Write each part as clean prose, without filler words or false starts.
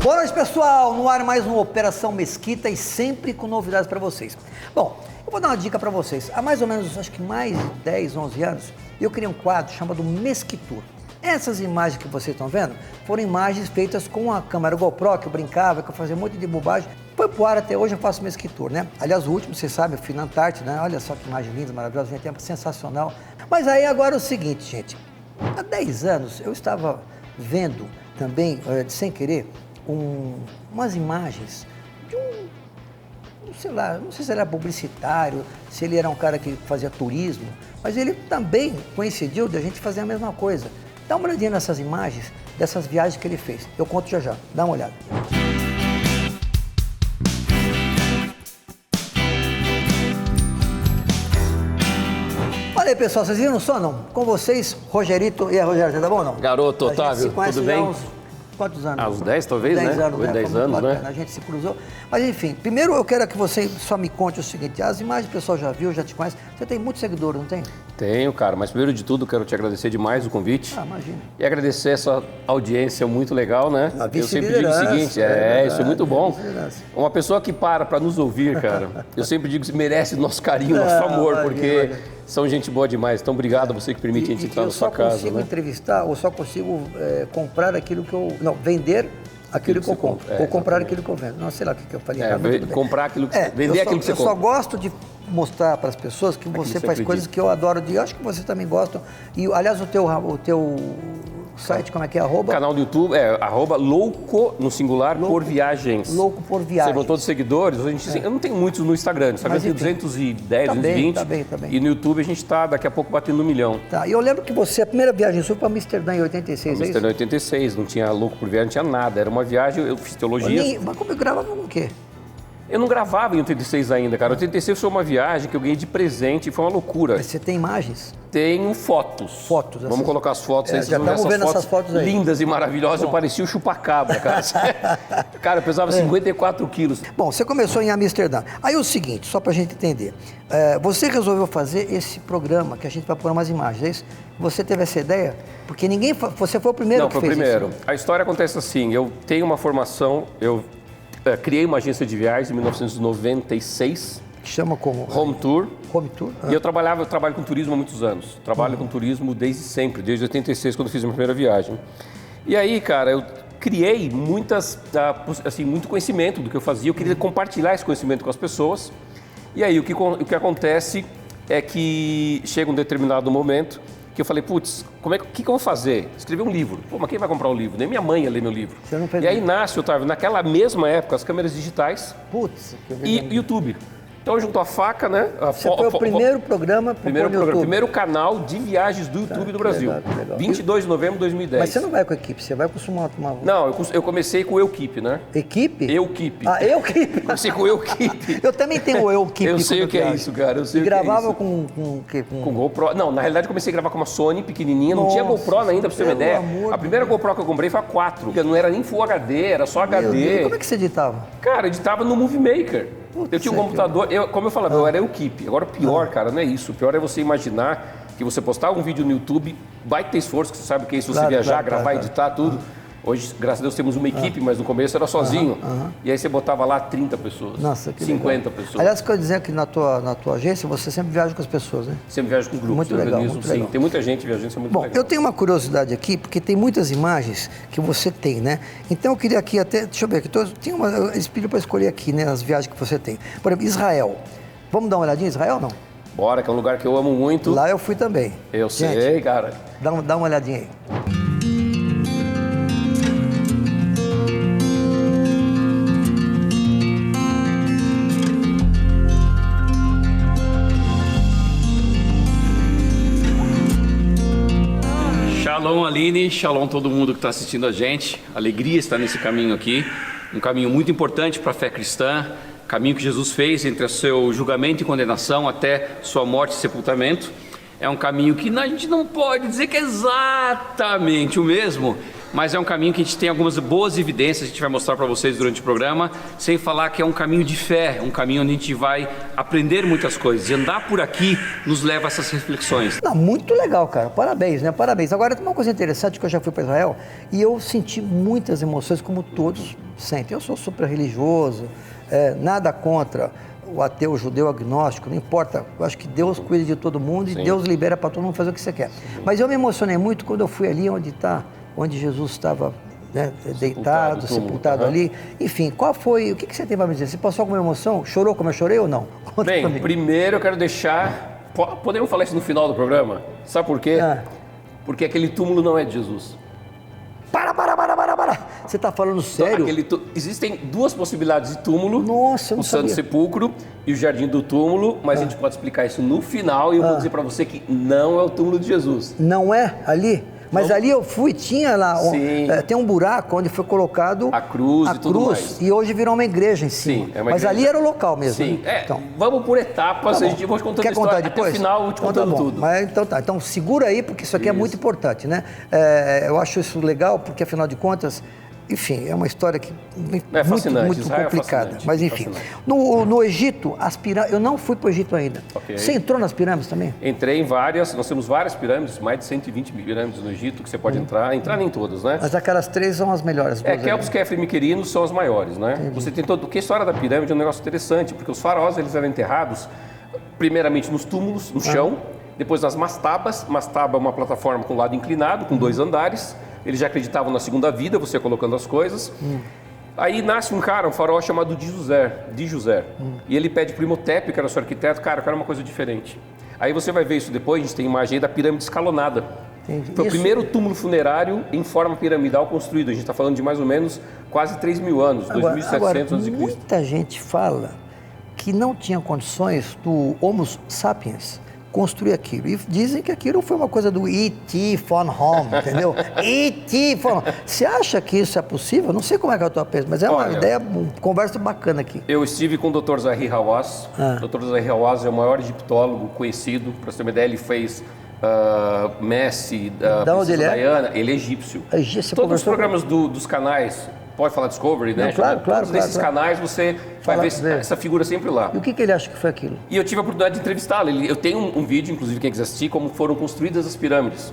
Boa noite, pessoal. No ar mais uma Operação Mesquita e sempre com novidades para vocês. Bom, eu vou dar uma dica para vocês. Há mais ou menos, acho que mais de 10, 11 anos, eu criei um quadro chamado Mesquitur. Essas imagens que vocês estão vendo foram imagens feitas com a câmera GoPro, que eu brincava, que eu fazia muito de bobagem. Foi pro ar até hoje, eu faço Mesquitur, né? Aliás, o último, vocês sabem, eu fui na Antártida, né? Olha só que imagem linda, maravilhosa, gente, é sensacional. Mas aí agora é o seguinte, gente. Há 10 anos eu estava vendo também, sem querer, umas imagens de sei lá, não sei se ele era publicitário, se ele era um cara que fazia turismo, mas ele também coincidiu de a gente fazer a mesma coisa. Dá uma olhadinha nessas imagens dessas viagens que ele fez. Eu conto já já, dá uma olhada. Olha aí, pessoal, vocês viram só não? Com vocês, Rogerito e a Rogério, tá bom ou não? Garoto, Otávio, tudo bem? Quantos anos? Há uns 10 talvez, 10 né? Anos, né? 10 anos, né? A gente se cruzou. Mas enfim, primeiro eu quero que você só me conte o seguinte, as imagens o pessoal já viu, já te conhece. Você tem muitos seguidores, não tem? Tenho, cara, mas primeiro de tudo quero te agradecer demais o convite. Ah, imagina. E agradecer essa audiência muito legal, né? Eu sempre digo o seguinte, isso é muito bom. Uma pessoa que para nos ouvir, cara, eu sempre digo que merece nosso carinho, nosso amor, porque são gente boa demais. Então, obrigado a você que permite a gente entrar na sua casa. Eu só consigo entrevistar, ou só consigo comprar aquilo que eu... Não, vender aquilo que eu compro, ou comprar aquilo que eu vendo. Não sei lá o que eu falei. Comprar aquilo que vender aquilo que você compra. Eu só gosto de mostrar para as pessoas que você faz coisas que eu adoro. Eu acho que vocês também gostam. E, aliás, o teu site, como é que é? Canal do YouTube @louco, no singular, por viagens. Louco por viagens. Você perguntou dos seguidores, eu não tenho muitos no Instagram. No Instagram tem 210, 220. Tá bem. E no YouTube a gente está daqui a pouco batendo 1 milhão. Tá, e eu lembro que a primeira viagem sua foi para Amsterdã em 86, é isso? Amsterdã em 86, não tinha louco por viagem, não tinha nada. Era uma viagem, eu fiz teologia. Mas como eu gravava com o quê? Eu não gravava em 86 ainda, cara. 86 foi uma viagem que eu ganhei de presente e foi uma loucura. Mas você tem imagens? Tenho fotos. Fotos. Vamos colocar as fotos aí. Já estamos vendo essas fotos aí. Lindas e maravilhosas. Bom. Eu parecia o chupacabra, cara. Cara, eu pesava 54 quilos. Bom, você começou em Amsterdã. Aí o seguinte, só pra gente entender. Você resolveu fazer esse programa, que a gente vai pôr umas imagens, é isso? Você teve essa ideia? Porque ninguém... Você foi o primeiro que fez isso. Não, foi o primeiro. A história acontece assim, eu tenho uma formação, criei uma agência de viagens em 1996. Que chama como? Home Tour. Home Tour? E eu trabalho com turismo há muitos anos. Trabalho com turismo desde sempre, desde 86, quando eu fiz a minha primeira viagem. E aí, cara, eu criei muito conhecimento do que eu fazia. Eu queria compartilhar esse conhecimento com as pessoas. E aí, o que acontece é que chega um determinado momento que eu falei, putz, o que eu vou fazer? Escrever um livro. Pô, mas quem vai comprar um livro? Nem minha mãe ia ler meu livro. E aí nasce, Otávio, naquela mesma época, as câmeras digitais e YouTube. Então juntou a faca, né? Foi o primeiro programa para o primeiro canal de viagens do YouTube do Brasil. Legal. 22 de novembro de 2010. Mas você não vai com a equipe, você vai com uma... Não, eu comecei com o Equipe, né? Equipe? Equipe. Ah, Equipe. Comecei com o Equipe. Eu também tenho o Equipe. Eu sei o que é isso, cara. Eu sei o que é isso. Gravava com o quê? Com GoPro. Não, na realidade eu comecei a gravar com uma Sony pequenininha, não tinha GoPro ainda, pra você ter uma ideia. A primeira GoPro que eu comprei foi a 4. Não era nem Full HD, era só HD. Como é que você editava? Cara, editava no Movie Maker. Eu tinha um computador, como eu falava, eu era Equipe. Agora o pior, cara, não é isso. O pior é você imaginar que você postar um vídeo no YouTube, vai ter esforço, que você sabe o que é isso, você viajar, gravar, editar, tudo. Hoje, graças a Deus, temos uma equipe, mas no começo era sozinho. E aí você botava lá 30 pessoas, 50 pessoas. Aliás, quero dizer que na tua agência, você sempre viaja com as pessoas, né? Sempre viaja com os grupos. Muito legal, muito legal. Sim, tem muita gente viajando, isso é muito legal. Bom, eu tenho uma curiosidade aqui, porque tem muitas imagens que você tem, né? Então eu queria aqui até, deixa eu ver aqui, eles pediram para escolher aqui, né, as viagens que você tem. Por exemplo, Israel. Vamos dar uma olhadinha em Israel ou não? Bora, que é um lugar que eu amo muito. Lá eu fui também. Eu sei, cara. Dá uma olhadinha aí. Shalom Aline, shalom todo mundo que está assistindo a gente. Alegria estar nesse caminho aqui, um caminho muito importante para a fé cristã, caminho que Jesus fez entre o seu julgamento e condenação até sua morte e sepultamento. É um caminho que a gente não pode dizer que é exatamente o mesmo mas é um caminho que a gente tem algumas boas evidências, a gente vai mostrar para vocês durante o programa, sem falar que é um caminho de fé, um caminho onde a gente vai aprender muitas coisas. E andar por aqui nos leva a essas reflexões. Não, muito legal, cara. Parabéns, né? Parabéns. Agora, tem uma coisa interessante que eu já fui para Israel e eu senti muitas emoções, como todos sentem. Eu sou super religioso, nada contra o ateu, o judeu, o agnóstico, não importa. Eu acho que Deus cuida de todo mundo e Deus libera para todo mundo fazer o que você quer. Mas eu me emocionei muito quando eu fui ali onde Jesus estava, né, deitado, sepultado ali. Enfim, o que você tem para me dizer? Você passou alguma emoção? Chorou como eu chorei ou não? Conta pra mim. Primeiro eu quero deixar... Podemos falar isso no final do programa? Sabe por quê? Porque aquele túmulo não é de Jesus. Para. Você está falando sério? Existem duas possibilidades de túmulo. Nossa, eu não o Santo sabia. Sepulcro e o Jardim do Túmulo, mas a gente pode explicar isso no final e eu vou dizer para você que não é o túmulo de Jesus. Não é ali? Mas ali eu fui, tinha lá, tem um buraco onde foi colocado a cruz e tudo mais. E hoje virou uma igreja em cima. Sim, é uma Mas igreja. Ali era o local mesmo. Sim, né? Então, vamos por etapas, tá a gente vai contando Quer a história contar depois? até o final, eu vou te contando tudo. Mas, então tá, então segura aí, porque isso aqui é muito importante, né? Eu acho isso legal, porque afinal de contas, enfim, é uma história que muito complicada. Mas enfim, no Egito, as pirâmides, eu não fui para o Egito ainda. Okay. Você entrou nas pirâmides também? Entrei em várias, nós temos várias pirâmides, mais de 120 pirâmides no Egito que você pode entrar nem todas, né? Mas aquelas 3 são as melhores. Keops, Kefra e Miquerinos são as maiores, né? Entendi. Você tem porque a história da pirâmide é um negócio interessante, porque os faraós, eles eram enterrados primeiramente nos túmulos, no chão, depois nas mastabas. Mastaba é uma plataforma com lado inclinado, com 2 andares. Eles já acreditavam na segunda vida, você colocando as coisas. Aí nasce um faraó chamado Dijusé. E ele pede para o Imhotep, que era o seu arquiteto, eu quero uma coisa diferente. Aí você vai ver isso depois, a gente tem imagem aí da pirâmide escalonada. Entendi. Foi o primeiro túmulo funerário em forma piramidal construído. A gente está falando de mais ou menos quase 3.000 anos, 2.700 anos de Cristo. Muita gente fala que não tinha condições do Homo sapiens construir aquilo. E dizem que aquilo foi uma coisa do E.T. von Home, entendeu? E.T. von Home. Você acha que isso é possível? Não sei como é que é a tua pensa, mas é uma ideia, uma conversa bacana aqui. Eu estive com o Dr. Zahi Hawass. O Dr. Zahi Hawass é o maior egiptólogo conhecido. Para você ter uma ideia, ele fez Messi, Princesa Diana. Ele é egípcio. Todos os programas dos canais... Pode falar Discovery, né? Claro. Todos esses canais você vai ver essa figura sempre lá. E o que ele acha que foi aquilo? E eu tive a oportunidade de entrevistá-lo. Eu tenho um vídeo, inclusive, quem quiser assistir, como foram construídas as pirâmides.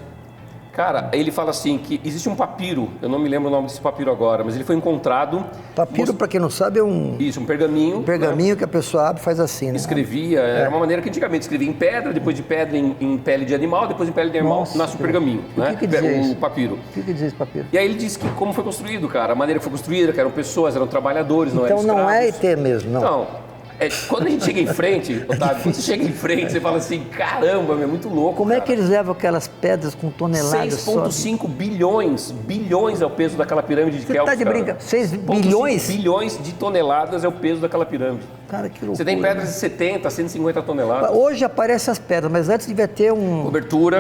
Cara, ele fala assim que existe um papiro, eu não me lembro o nome desse papiro agora, mas ele foi encontrado... Papiro, para quem não sabe, é um... Isso, um pergaminho. Um pergaminho, né? Que a pessoa abre e faz assim, né? Escrevia, era uma maneira que antigamente escrevia em pedra, depois de pedra em pele de animal, depois em pele de animal nasce o pergaminho, né? O que dizia isso? O papiro. O que dizia esse papiro? E aí ele disse que como foi construído, cara, a maneira que foi construída, que eram pessoas, eram trabalhadores, não eram escravos. Então não é ET mesmo, não? Não. Quando a gente chega em frente, Otávio, quando você chega em frente, você fala assim, caramba, é muito louco. Como é que eles levam aquelas pedras com toneladas? 6,5 bilhões é o peso daquela pirâmide de Keops. Você tá de brincadeira? 6 bilhões? Bilhões de toneladas é o peso daquela pirâmide. Cara, que loucura. Você tem pedras de 70, 150 toneladas. Hoje aparecem as pedras, mas antes devia ter uma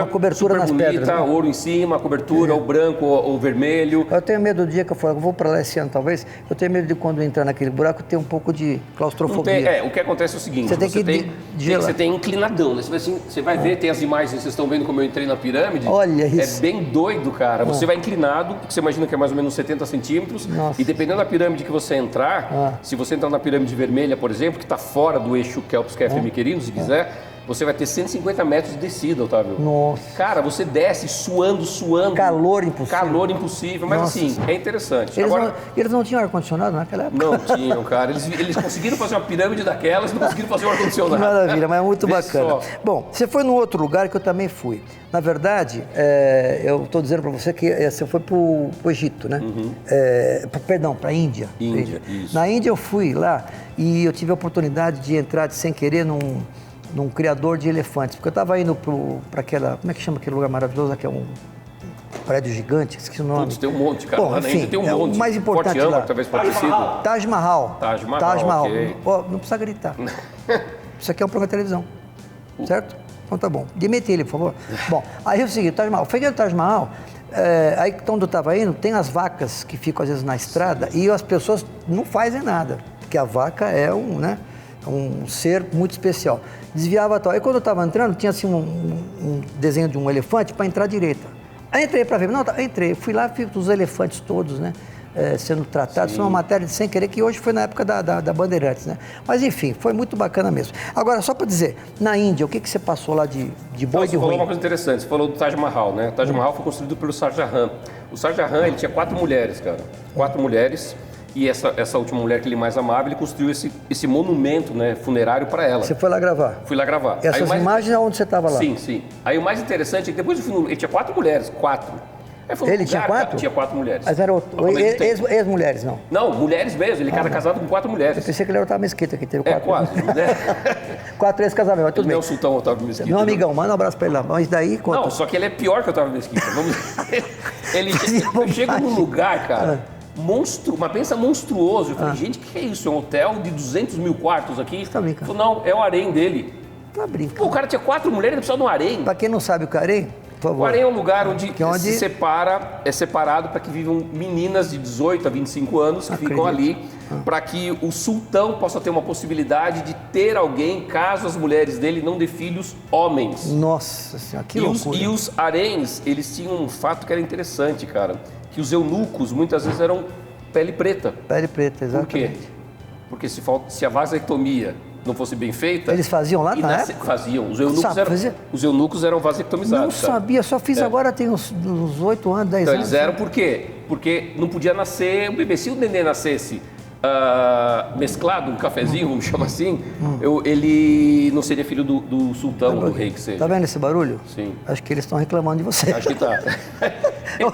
cobertura nas bonita, pedras. Né? Ouro em cima, a cobertura, o branco, o vermelho. Eu tenho medo do dia que eu vou para lá esse ano, talvez. Eu tenho medo de quando entrar naquele buraco ter um pouco de claustrofobia. O que acontece é o seguinte, você tem inclinadão, né? Você vai ver, tem as imagens, vocês estão vendo como eu entrei na pirâmide. Olha isso. É bem doido, cara. Você vai inclinado, porque você imagina que é mais ou menos 70 centímetros. Nossa. E dependendo da pirâmide que você entrar, se você entrar na pirâmide vermelha, por exemplo, que está fora do eixo Keops, Kefra e Miquerinos, se quiser, você vai ter 150 metros de descida, Otávio. Nossa. Cara, você desce suando. Calor impossível. Mas assim, é interessante. Eles não tinham ar-condicionado naquela época? Não tinham, cara. Eles conseguiram fazer uma pirâmide daquelas e não conseguiram fazer um ar-condicionado. Maravilha, mas é muito bacana. Só. Bom, você foi num outro lugar que eu também fui. Na verdade, eu estou dizendo para você que você foi para o Egito, né? Perdão, para a Índia. Índia, isso. Na Índia eu fui lá e eu tive a oportunidade de entrar sem querer num criador de elefantes, porque eu estava indo para aquela, como é que chama aquele lugar maravilhoso, que é um prédio gigante, esqueci o nome. Putz, tem um monte, cara. Bom, enfim, tem um monte. O mais importante Forte lá. talvez pode ter sido. Taj Mahal. Okay. Não precisa gritar. Isso aqui é um programa de televisão, certo? Então tá bom. Demite ele, por favor. Bom, aí é o seguinte, Taj Mahal. Foi no Taj Mahal, aí onde eu estava indo, tem as vacas que ficam às vezes na estrada e as pessoas não fazem nada, porque a vaca é um ser muito especial. Desviava tal. Aí quando eu estava entrando, tinha assim um desenho de um elefante para entrar à direita. Aí entrei para ver, não, entrei, fui lá, vi os elefantes todos, né? Sendo tratados, foi uma matéria de sem querer, que hoje foi na época da Bandeirantes, né? Mas enfim, foi muito bacana mesmo. Agora, só para dizer, na Índia, o que você passou lá de bom e de Você falou ruim? uma coisa interessante, você falou do Taj Mahal, né? O Taj Mahal foi construído pelo Shah Jahan. O Shah Jahan, ele tinha 4 mulheres, cara. 4 mulheres. E essa última mulher que ele mais amava, ele construiu esse monumento, né, funerário para ela. Você foi lá gravar? Fui lá gravar. Essas imagens é onde você estava lá? Sim, sim. Aí o mais interessante é que depois ele tinha 4 mulheres, 4. Ele tinha 4? Tinha 4 mulheres. Mas eram ex-mulheres, não? Não, mulheres mesmo. Ele era casado com 4 mulheres. Eu pensei que ele era Otávio Mesquita, que teve 4. Quase, né? 4 ex-casamentos, mas tudo Ele bem. não é o sultão Otávio Mesquita. Meu amigão, manda um abraço pra ele lá. Mas daí, conta. Não, só que ele é pior que o Otávio Mesquita. Eu chego num lugar, cara, mas pensa monstruoso. Eu falei, gente, que é isso? É um hotel de 200 mil quartos aqui? Você tá brincando? Falei, não, é o harém dele. Tá brincando. Pô, o cara tinha 4 mulheres, ele precisa de um harém. Pra quem não sabe o harém, por favor. O harém é um lugar onde onde se separa, é separado para que vivam meninas de 18 a 25 anos que ficam ali, para que o sultão possa ter uma possibilidade de ter alguém caso as mulheres dele não dê filhos homens. Nossa Senhora, que loucura. E os haréns, eles tinham um fato que era interessante, cara, que os eunucos muitas vezes eram pele preta. Pele preta, exatamente. Por quê? Porque se a vasectomia não fosse bem feita... Eles faziam lá na época? Faziam. Os eunucos eram vasectomizados. Não sabia, só fiz agora tem uns 8 anos, 10 então, anos. eles eram por quê? Porque não podia nascer um bebê. Se o neném nascesse mesclado, um cafezinho, vamos chamar assim, ele não seria filho do sultão, do rei que seja. Tá vendo esse barulho? Sim. Acho que eles estão reclamando de você. Acho que tá.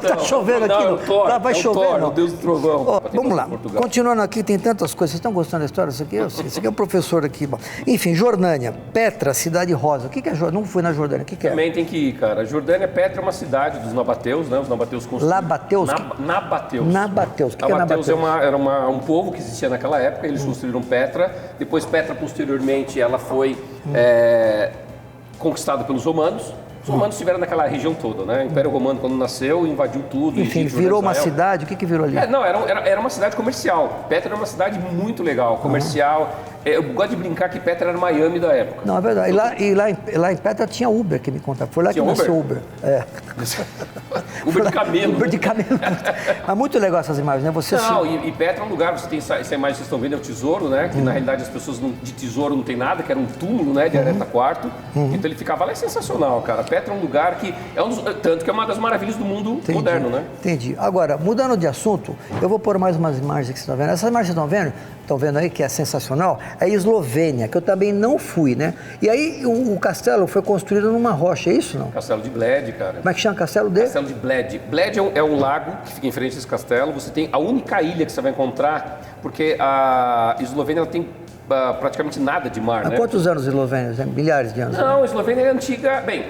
Tá chovendo aqui. Não, Vai chover, não. o Deus do trovão. Ó, vamos lá, continuando aqui, tem tantas coisas. Vocês estão gostando da história? Isso aqui é o professor aqui. Bom. Enfim, Jordânia, Petra, cidade rosa. O que é Jordânia? Não fui na Jordânia, o que é? Também tem que ir, cara. Jordânia, Petra é uma cidade dos nabateus, né? Os nabateus construíram... Nabateus? Nabateus. Nabateus. O que é Nabateus? Era um povo que existia naquela época, eles construíram Petra. Depois Petra, posteriormente, ela foi conquistada pelos romanos. Os romanos estiveram naquela região toda, né? O Império Romano, quando nasceu, invadiu tudo. Enfim, Egito, virou uma Israel. cidade, o que não, ali? Era uma cidade comercial. Petra era uma cidade muito legal, comercial. Eu gosto de brincar que Petra era Miami da época. Não, é verdade. E lá em Petra tinha Uber, que me contava. Foi lá que nasceu Uber. Uber de camelo. Uber de camelo. Mas muito legal essas imagens, né? E Petra é um lugar, você tem essa imagem que vocês estão vendo, é o tesouro, né? Que na realidade as pessoas de tesouro não tem nada, que era um túmulo, né? De Areta IV. Então ele ficava lá, é sensacional, cara. Petra é um lugar que tanto que é uma das maravilhas do mundo moderno, né? Entendi. Agora, mudando de assunto, eu vou pôr mais umas imagens que vocês estão vendo. Essas imagens que vocês estão vendo aí, que é sensacional, é a Eslovênia, que eu também não fui, né? E aí o castelo foi construído numa rocha, é isso não? Castelo de Bled, cara. Como é que chama? Castelo de? Castelo de Bled. Bled é um lago que fica em frente a esse castelo. Você tem a única ilha que você vai encontrar, porque a Eslovênia ela tem praticamente nada de mar, né? Há quantos anos Eslovênia? Milhares de anos? Não, a Eslovênia é antiga. Bem,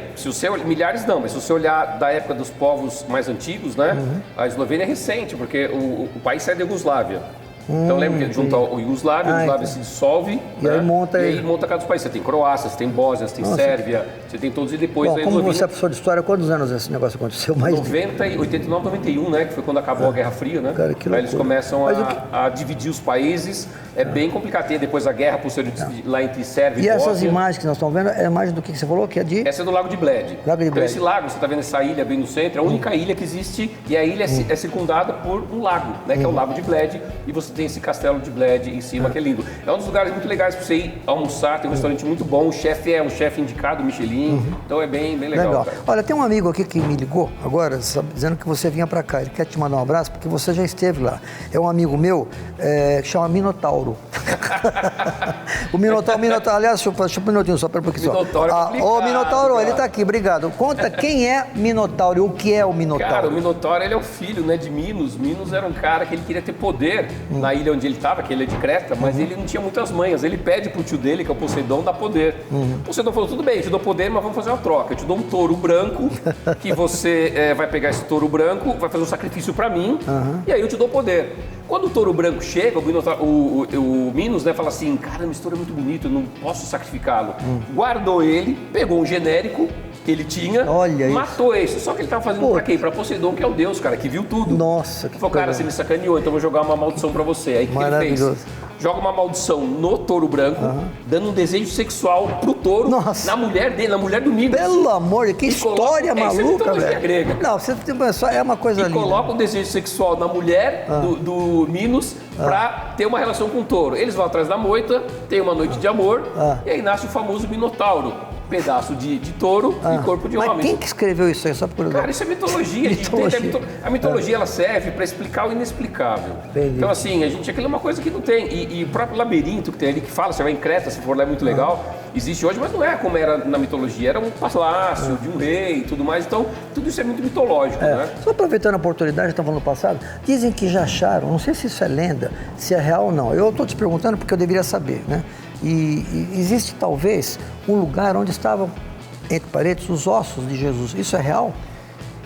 milhares não, mas se você olhar da época dos povos mais antigos, né? A Eslovênia é recente, porque o país sai da Iugoslávia. Então lembra que junto ao Iugoslávia, a Iugoslávia se dissolve e aí monta cada país. Você tem Croácia, você tem Bósnia, você tem Sérvia, você tem todos e depois a Eslovênia. Como você é professor de história, quantos anos esse negócio aconteceu? 89, 91, né? Que foi quando acabou a Guerra Fria, né? Cara, que loucura. Aí eles começam a dividir os países. É bem complicado. Tem depois a guerra posterior lá entre Sérvia e Bósnia. E essas imagens que nós estamos vendo, é a imagem do que você falou? Que é de... Essa é do Lago de Bled. Então esse lago, você está vendo essa ilha bem no centro, é a única ilha que existe e a ilha é circundada por um lago, né? Que é o Lago de Bled e você tem esse castelo de Bled em cima, que é lindo. É um dos lugares muito legais para você ir almoçar, tem um restaurante muito bom, o chefe é um chefe indicado, Michelin, então é bem legal. Olha, tem um amigo aqui que me ligou agora, dizendo que você vinha para cá, ele quer te mandar um abraço porque você já esteve lá. É um amigo meu que chama Minotauro. O Minotauro, aliás, deixa eu um minutinho só, pera um pouquinho só. Minotauro, ele tá aqui, obrigado. Conta quem é Minotauro e o que é o Minotauro. Cara, o Minotauro, ele é o filho, né, de Minos. Minos era um cara que ele queria ter poder na ilha onde ele estava, que ele é de Creta, mas ele não tinha muitas manhas. Ele pede pro tio dele, que é o Poseidon, dar poder. O Poseidon falou, tudo bem, eu te dou poder, mas vamos fazer uma troca. Eu te dou um touro branco, que você vai pegar esse touro branco, vai fazer um sacrifício para mim, e aí eu te dou poder. Quando o touro branco chega, o Minos, né, fala assim, cara, esse touro é muito bonito, eu não posso sacrificá-lo. Guardou ele, pegou um genérico ele tinha, Olha matou esse. Só que ele tava fazendo pra quem? Pra Poseidon, que é o deus, cara, que viu tudo. Nossa, que Falou, cara, coisa. você me sacaneou, então eu vou jogar uma maldição pra você. Aí o que ele fez? Maravilhoso. Joga uma maldição no touro branco, dando um desejo sexual pro touro, Nossa. na mulher dele, na mulher do Minos. Pelo amor de Deus, que E coloca- história isso é maluca, mitologia velho. grega. Não, você tem só é uma coisa E linda. coloca o desejo sexual na mulher do Minos pra ter uma relação com o touro. Eles vão atrás da moita, tem uma noite de amor, e aí nasce o famoso Minotauro. Pedaço de touro e corpo de Mas homem. quem que escreveu isso aí? Só por Cara, isso é mitologia. Mitologia. A mitologia ela serve para explicar o inexplicável. Entendi. Então, assim, aquilo é uma coisa que não tem. E o próprio labirinto que tem ali, que fala, você vai em Creta, se for lá, é muito legal. Existe hoje, mas não é como era na mitologia. Era um palácio de um rei e tudo mais. Então, tudo isso é muito mitológico, né? Só aproveitando a oportunidade, estamos falando no passado, dizem que já acharam, não sei se isso é lenda, se é real ou não. Eu estou te perguntando porque eu deveria saber, né? E existe talvez um lugar onde estavam, entre parênteses, os ossos de Jesus. Isso é real?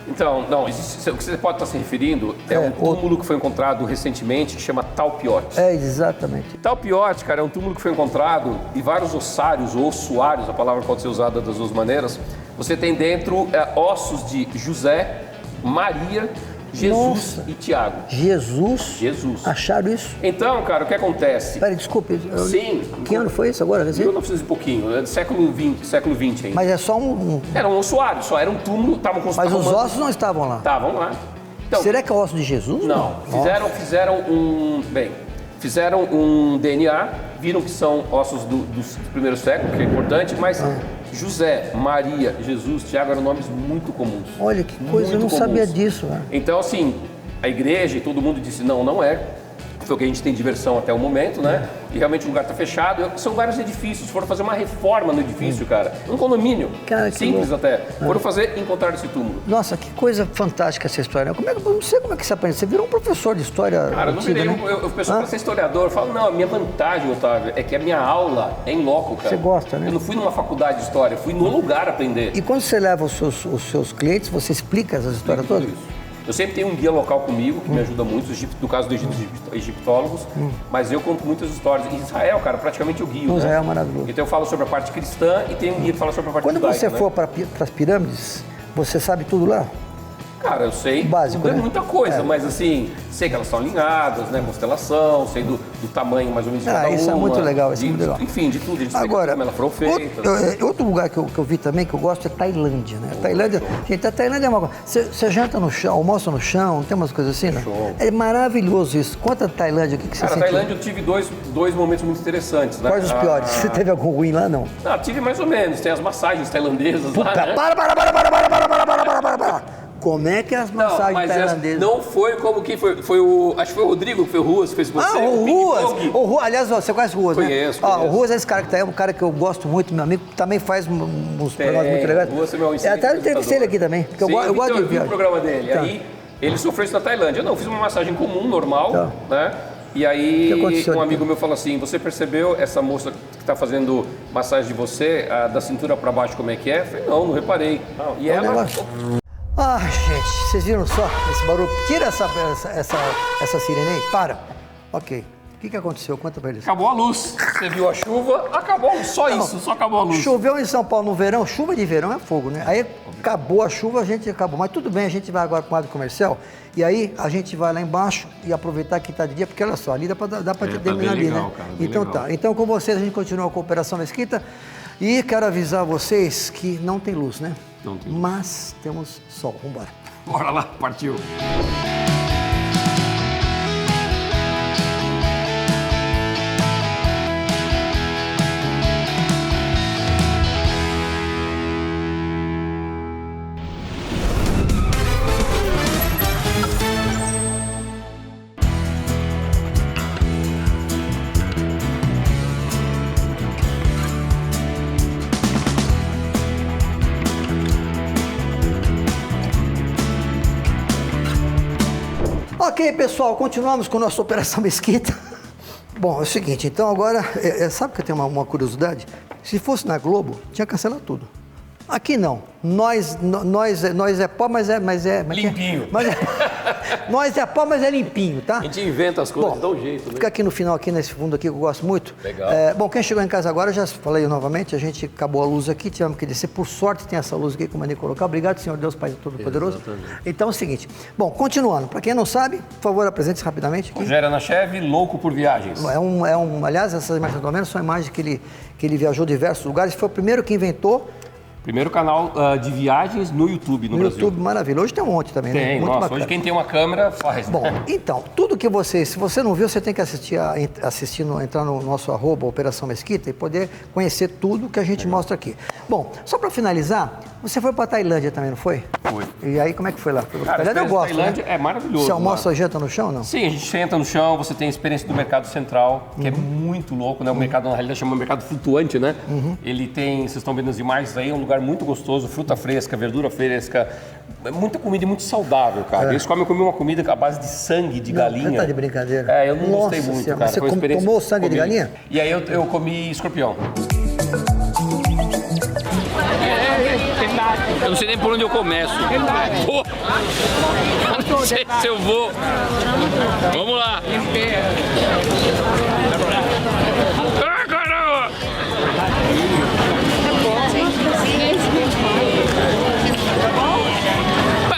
Então, não, o que você pode estar se referindo é um túmulo que foi encontrado recentemente que chama Talpiote. É, exatamente. Talpiote, cara, é um túmulo que foi encontrado e vários ossários ou ossuários, a palavra pode ser usada das duas maneiras. Você tem dentro ossos de José, Maria, Jesus e Tiago. Jesus? Jesus. Acharam isso? Então, cara, o que acontece? Peraí, desculpe. Sim. Que ano foi isso agora? 1900 e pouquinho, é do século XX ainda. Mas é só um... Era um ossuário, só era um túmulo, estavam com Mas os ossos não estavam lá. estavam lá. Então, Será que é o osso de Jesus? não, fizeram um DNA, viram que são ossos dos primeiros séculos, que é importante, mas José, Maria, Jesus, Tiago eram nomes muito comuns. Olha que coisa, eu não sabia disso, né? Então, assim, a igreja e todo mundo disse, não é. Foi o que a gente tem de versão até o momento, né? E realmente o lugar está fechado. São vários edifícios. Foram fazer uma reforma no edifício, cara. Um condomínio. Cara, que simples louco. até. Foram fazer e encontraram esse túmulo. Nossa, que coisa fantástica essa história. Eu não sei como é que você aprende. Você virou um professor de história Cara, eu não antiga, virei. né? Eu penso para ser historiador. Eu falo, não, a minha vantagem, Otávio, é que a minha aula é em loco, cara. Você gosta, né? Eu não fui numa faculdade de história, eu fui no lugar aprender. E quando você leva os seus clientes, você explica essas histórias Tudo todas? isso. Eu sempre tenho um guia local comigo, que me ajuda muito, no caso do Egito, os egiptólogos, mas eu conto muitas histórias. Em Israel, cara, praticamente eu guio, né? Israel é maravilhoso. Então eu falo sobre a parte cristã e tem um guia que fala sobre a parte Quando judaica, você né? for para as pirâmides, você sabe tudo lá? Cara, eu sei Básico, né? muita coisa, mas assim, sei que elas são alinhadas, né? Constelação, sei do tamanho mais ou menos de cada Isso é uma. muito legal, isso é muito legal. Enfim, de tudo, a gente explica Agora, como elas foram feitas. outro lugar que eu vi também, que eu gosto, é Tailândia, né? Tailândia, gente, a Tailândia é uma coisa... Você janta no chão, almoça no chão, tem umas coisas assim, né? Show. É maravilhoso isso. Conta a Tailândia, o que você Cara, a sentiu? Tailândia eu tive dois momentos muito interessantes, né? Quais os piores? Você teve algum ruim lá, não? Tive mais ou menos, tem as massagens tailandesas lá, né? Para! Como é que é as massagens mas tailandesas? não foi como quem foi. Acho que foi o Rodrigo que foi o Ruas que fez com você. O Ping Ruas. Pong. O Ruas, aliás, você conhece o Ruas, Conheço, né? O conheço. Ruas é esse cara que tá aí, um cara que eu gosto muito, meu amigo, também faz uns programas muito legais. O Ruas é meu Até eu entrevistei ele aqui também, porque Sim, eu gosto de eu vi o viagem. programa dele. Tá. Aí ele sofreu isso na Tailândia. Eu não, fiz uma massagem comum, normal, Tá. né? E aí O que aconteceu um depois? amigo meu falou assim, você percebeu essa moça que está fazendo massagem de você, da cintura para baixo, como é que é? Eu falei, não reparei. Não. E ela... negócio. Ah, gente, vocês viram só esse barulho? Tira essa sirene aí, para. Ok. O que aconteceu? Conta pra eles. Acabou a luz. Você viu a chuva, acabou a luz. Só isso, só acabou a luz. Choveu em São Paulo no verão, chuva de verão é fogo, né? Aí acabou a chuva, a gente acabou. Mas tudo bem, a gente vai agora para o quadro comercial e aí a gente vai lá embaixo e aproveitar que está de dia, porque olha só, ali dá para terminar ali, legal, né? cara, bem Então legal. tá. Então com vocês a gente continua com a Operação Mesquita e quero avisar vocês que não tem luz, né? Não tem luz. Mas temos sol. Vambora. Bora lá, partiu. Ok, pessoal, continuamos com a nossa Operação Mesquita. Bom, é o seguinte, então agora, sabe que eu tenho uma curiosidade? Se fosse na Globo, tinha cancelado tudo. Aqui não. Nós é pó, mas é limpinho. Nós é pó, mas é limpinho, tá? A gente inventa as coisas, dá um jeito, né? Fica aqui no final, aqui nesse fundo aqui, que eu gosto muito. Legal. Bom, quem chegou em casa agora, já falei novamente, a gente acabou a luz aqui, tivemos que descer. Por sorte tem essa luz aqui que eu mandei colocar. Obrigado, Senhor Deus, Pai Todo-Poderoso. Então é o seguinte. Bom, continuando. Para quem não sabe, por favor, apresente-se rapidamente aqui. Rogério Anachev, louco por viagens. Aliás, essas imagens que estão vendo são imagens que ele viajou diversos lugares. Foi o primeiro que inventou. Primeiro canal de viagens no YouTube, no Brasil. YouTube, maravilha. Hoje tem um monte também, né? Tem, Muito nossa, bacana. hoje quem tem uma câmera faz. Bom, então, tudo que se você não viu, você tem que entrar no nosso @ Operação Mesquita e poder conhecer tudo que a gente mostra aqui. Bom, só para finalizar, você foi para Tailândia também, não foi? Foi. E aí, como é que foi lá? Cara, Tailândia eu gosto, Tailândia né? é maravilhoso. Você almoça ou janta no chão, não? Sim, a gente senta no chão, você tem a experiência do mercado central, que é muito louco, né? O mercado, na realidade, chama mercado flutuante, né? Ele tem, vocês estão vendo as imagens aí, é um lugar muito gostoso, fruta fresca, verdura fresca, muita comida e muito saudável, cara. Eles comem uma comida à base de sangue de galinha. Você tá de brincadeira. Eu não gostei muito, Senhora, cara. Você Foi uma experiência tomou sangue de galinha? E aí eu comi escorpião. Eu não sei nem por onde eu começo. Pô, eu não sei se eu vou. Vamos lá. Ah, caramba!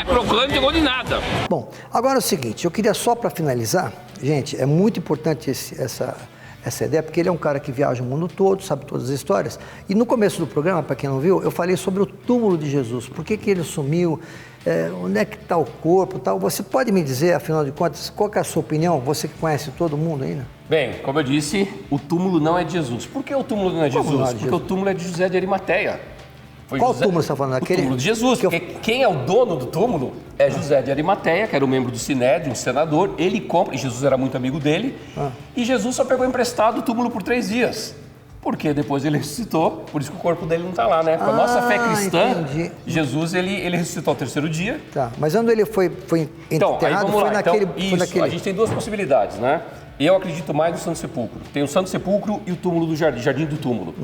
Crocante, não chegou de nada. Bom, agora é o seguinte, eu queria só para finalizar, gente, é muito importante essa ideia, porque ele é um cara que viaja o mundo todo, sabe todas as histórias. E no começo do programa, para quem não viu, eu falei sobre o túmulo de Jesus. Por que ele sumiu? Onde é que está o corpo? Tal? Você pode me dizer, afinal de contas, qual que é a sua opinião? Você que conhece todo mundo ainda? Bem, como eu disse, o túmulo não é de Jesus. Por que o túmulo não é de Jesus? Porque o túmulo é de José de Arimateia. Qual túmulo você está falando? O túmulo de Jesus, porque quem é o dono do túmulo é José de Arimateia, que era um membro do Sinédrio, um senador. Ele compra, e Jesus era muito amigo dele, e Jesus só pegou emprestado o túmulo por 3 dias. Porque depois ele ressuscitou, por isso que o corpo dele não está lá, né? Com a nossa fé cristã, entendi. Jesus, ele ressuscitou ao 3º dia. Tá, mas onde ele foi então, enterrado, aí vamos lá. naquele... A gente tem 2 possibilidades, né? Eu acredito mais no Santo Sepulcro. Tem o Santo Sepulcro e o túmulo do Jardim do Túmulo.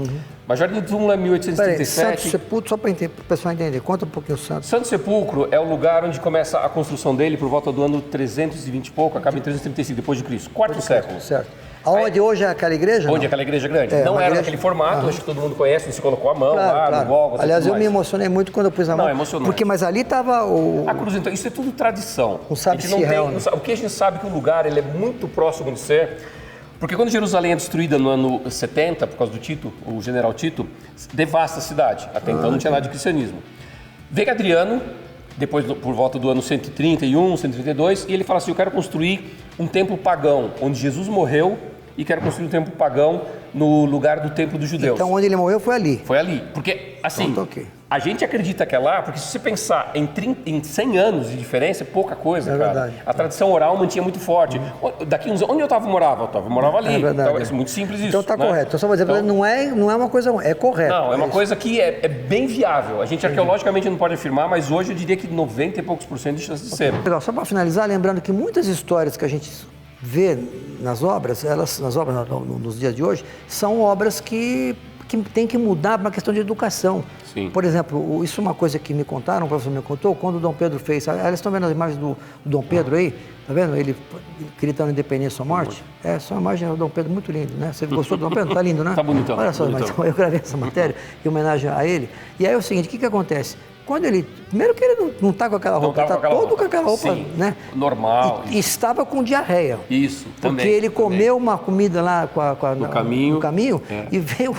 Mas Jardim do Túmulo é 1837. Peraí, Santo Sepulcro, só para o pessoal entender, conta um pouquinho o Santo. Santo Sepulcro é o lugar onde começa a construção dele por volta do ano 320 e pouco, acaba em 335 depois de Cristo, 4º século. Certo. Aonde hoje é aquela igreja? Onde é aquela igreja grande. Não era naquele formato, acho que todo mundo conhece, onde se colocou a mão lá, no Gólgota. Aliás, eu me emocionei muito quando eu pus a mão. Não, emocionante. Porque, mas ali estava a cruz, então, isso é tudo tradição. Não sabe se é real, né? O que a gente sabe que o lugar ele é muito próximo de ser. Porque quando Jerusalém é destruída no ano 70, por causa do Tito, o general Tito, devasta a cidade. Até então não tinha nada de cristianismo. Vem Adriano, depois por volta do ano 131, 132, e ele fala assim, eu quero construir um templo pagão, onde Jesus morreu, e quero construir um templo pagão no lugar do templo dos judeus. Então onde ele morreu foi ali? Foi ali. Porque, assim, então, okay. A gente acredita que é lá, porque se você pensar em 100 anos de diferença, é pouca coisa, cara. Verdade. A tradição oral mantinha muito forte. Daqui uns anos, onde eu morava? Eu morava ali. É verdade. Então, é muito simples isso. Então tá né? correto. Então, só vou dizer, então, não é uma coisa, é correto. Não, é uma coisa que é bem viável. A gente arqueologicamente não pode afirmar, mas hoje eu diria que 90 e poucos % de chance de ser. Legal, só para finalizar, lembrando que muitas histórias que a gente vê nas obras, nos dias de hoje, são obras que tem que mudar para uma questão de educação. Sim. Por exemplo, isso é uma coisa que me contaram, o professor me contou, quando o Dom Pedro fez... Eles estão vendo as imagens do Dom Pedro aí? Tá vendo? Ele gritando independência ou morte? Essa é uma imagem do Dom Pedro muito linda, né? Você gostou do Dom Pedro? Tá lindo, né? Tá bonitão. Olha só, bonitão. eu gravei essa matéria em homenagem a ele. E aí é o seguinte, o que acontece? Quando ele... Primeiro que ele não tá com aquela roupa, ele tá todo com aquela roupa, sim, né? Normal. E estava com diarreia. Isso, também. Porque ele comeu uma comida lá no caminho e veio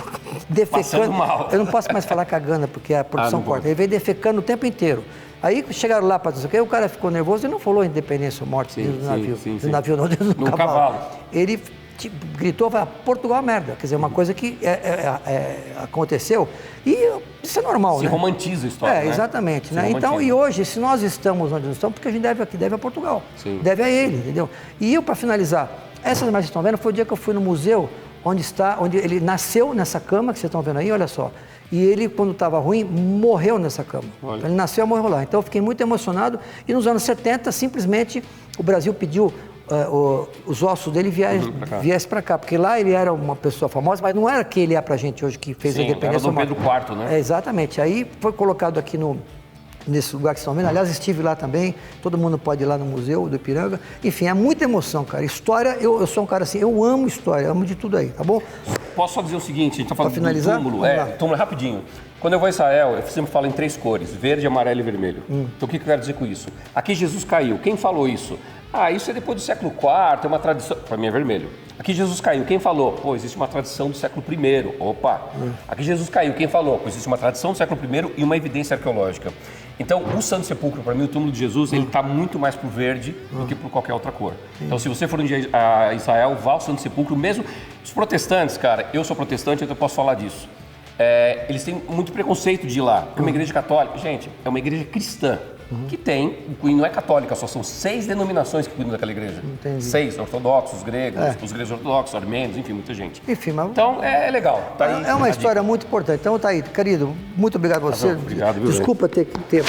defecando. Passando mal. Eu não posso mais falar cagana, porque a produção corta. Ele veio defecando o tempo inteiro. Aí chegaram lá para dizer o cara ficou nervoso e não falou independência ou morte dentro do navio. No navio não, dentro do cavalo. Ele gritou, Portugal é merda. Quer dizer, uma coisa que aconteceu e isso é normal, Se né? romantiza a história, né? Exatamente. Né? Então, e hoje, se nós estamos onde nós estamos, porque a gente deve a Portugal. Sim. Deve a ele, entendeu? E eu, para finalizar, essas imagens que vocês estão vendo, foi o dia que eu fui no museu onde ele nasceu nessa cama que vocês estão vendo aí, olha só. E ele, quando estava ruim, morreu nessa cama. Então, ele nasceu e morreu lá. Então eu fiquei muito emocionado. E nos anos 70, simplesmente, o Brasil pediu os ossos dele viessem para cá. Porque lá ele era uma pessoa famosa, mas não era que ele é para a gente hoje, que fez a independência. Era Dom Pedro IV, né? Exatamente. Aí foi colocado aqui nesse lugar que estão vendo. Aliás, estive lá também. Todo mundo pode ir lá no Museu do Ipiranga. Enfim, é muita emoção, cara. História, eu sou um cara assim, eu amo história, amo de tudo aí, tá bom? Posso só dizer o seguinte, a gente está falando finalizar? do túmulo. Vamos lá. Túmulo rapidinho. Quando eu vou a Israel, eu sempre falo em 3 cores, verde, amarelo e vermelho. Então o que eu quero dizer com isso? Aqui Jesus caiu. Quem falou isso? Isso é depois do século IV, é uma tradição. Para mim é vermelho. Aqui Jesus caiu. Quem falou? Pô, existe uma tradição do século I. Opa! Aqui Jesus caiu. Quem falou? Pô, existe uma tradição do século I e uma evidência arqueológica. Então, o Santo Sepulcro, para mim, o túmulo de Jesus, ele está muito mais pro verde do que por qualquer outra cor. Então, se você for um dia a Israel, vá ao Santo Sepulcro. Mesmo os protestantes, cara, eu sou protestante, então eu posso falar disso. Eles têm muito preconceito de ir lá. É uma igreja católica. Gente, é uma igreja cristã. Que tem, e não é católica, só são 6 denominações que cuidam daquela igreja. Entendi. 6, ortodoxos, gregos, os gregos ortodoxos, armênios, enfim, muita gente. Enfim, mas... Então, é legal. Tá aí, é uma história muito importante. Então, tá aí, querido, muito obrigado a você. Obrigado, viu, desculpa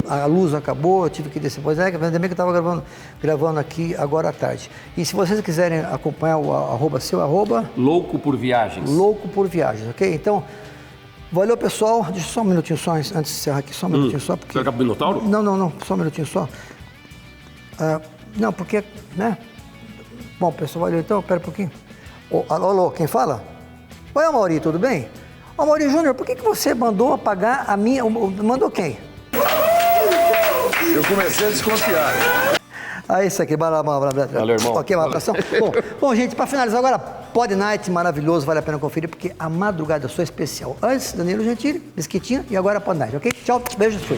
a luz acabou, eu tive que descer. Pois é, ainda bem que eu estava gravando aqui agora à tarde. E se vocês quiserem acompanhar o @seu, Louco por Viagens. Louco por Viagens, ok? Então, valeu, pessoal. Deixa só um minutinho só, antes de encerrar aqui, só um minutinho só. Porque... Você acaba do Minotauro? Não, só um minutinho só. Não, porque, né? Bom, pessoal, valeu então, pera um pouquinho. Alô, quem fala? Oi, Amaury, tudo bem? Amaury Júnior, por que você mandou apagar a minha... Mandou quem? Eu comecei a desconfiar. Isso aqui, Valeu, irmão. Ok, uma abração. Bom, gente, para finalizar agora, Pod Night, maravilhoso, vale a pena conferir, porque a madrugada sua é especial. Antes, Danilo Gentili, Mesquitinha, e agora Pod Night, ok? Tchau, beijo, fui.